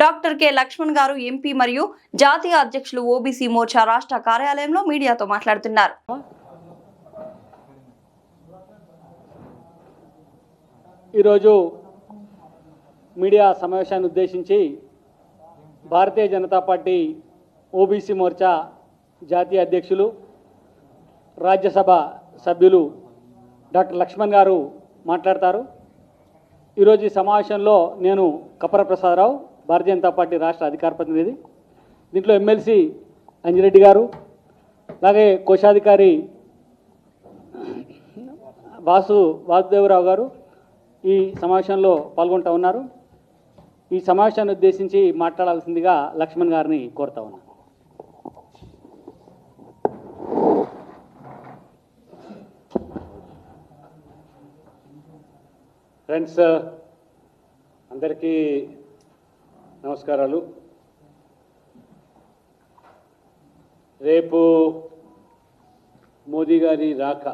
Doctor K Laxman గారు MP మరియు జాతీయ అధ్యక్షులు ఓబీసీ మోర్చా రాష్ట్ర కార్యాలయంలో మీడియాతో మాట్లాడుతున్నారు. ఈరోజు మీడియా సమావేశాన్ని ఉద్దేశించి భారతీయ జనతా పార్టీ ఓబీసీ మోర్చా జాతీయ అధ్యక్షులు రాజ్యసభ సభ్యులు డాక్టర్ లక్ష్మణ్ గారు మాట్లాడతారు. ఈరోజు ఈ సమావేశంలో నేను కపర ప్రసాదరావు, భారతీయ జనతా పార్టీ రాష్ట్ర అధికార ప్రతినిధి. దీంట్లో ఎమ్మెల్సీ అంజిరెడ్డి గారు, అలాగే కోశాధికారి వాసుదేవరావు గారు ఈ సమావేశంలో పాల్గొంటూ ఉన్నారు. ఈ సమావేశాన్ని ఉద్దేశించి మాట్లాడాల్సిందిగా లక్ష్మణ్ గారిని కోరుతా ఉన్నాను. ఫ్రెండ్స్ అందరికీ నమస్కారాలు. రేపు మోదీ గారి రాక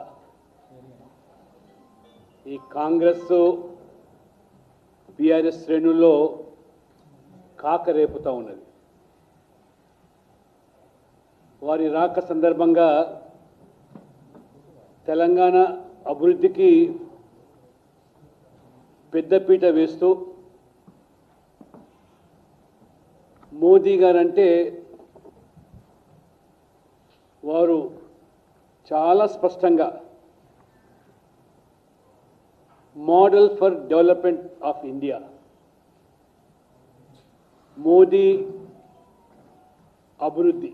ఈ కాంగ్రెస్ బీఆర్ఎస్ శ్రేణుల్లో కాక రేపుతూ ఉన్నది. వారి రాక సందర్భంగా తెలంగాణ అభివృద్ధికి పెద్దపీట వేస్తూ మోదీ గారంటే వారు చాలా స్పష్టంగా model for development of India, Modi అభివృద్ధి,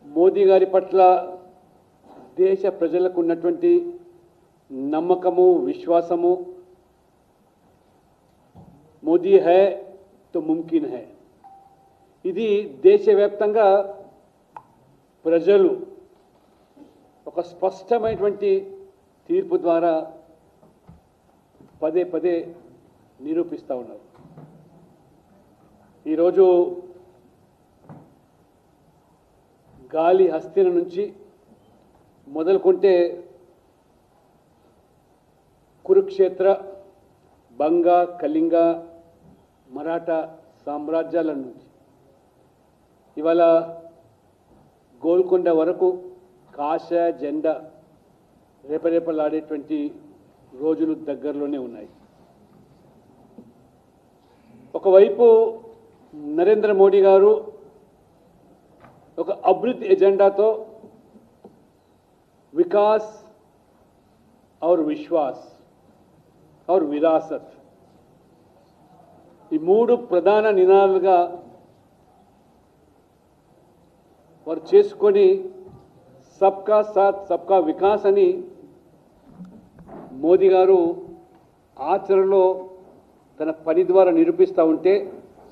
మోదీ గారి పట్ల దేశ ప్రజలకు ఉన్నటువంటి నమ్మకము, విశ్వాసము, మోదీ హై తో ముమ్కిన్ హై, ఇది దేశవ్యాప్తంగా ప్రజలు ఒక స్పష్టమైనటువంటి తీర్పు ద్వారా పదే పదే నిరూపిస్తూ ఉన్నారు. ఈరోజు గాలి హస్తిన నుంచి మొదలుకుంటే కురుక్షేత్ర, బంగ, కళింగ, మరాఠా సామ్రాజ్యాల నుంచి ఇవాళ గోల్కొండ వరకు కాష జెండా రేపరేపలాడేటువంటి రోజులు దగ్గరలోనే ఉన్నాయి. ఒకవైపు నరేంద్ర మోడీ గారు ఒక అభివృద్ధి ఎజెండాతో వికాస్ और విశ్వాస్ और విరాసత్, ఈ మూడు ప్రధాన నినాదాలుగా వారు చేసుకొని సబ్కా సాత్ సబ్కా వికాస్ అని మోదీ గారు ఆచరణలో తన పని ద్వారా నిరూపిస్తూ ఉంటే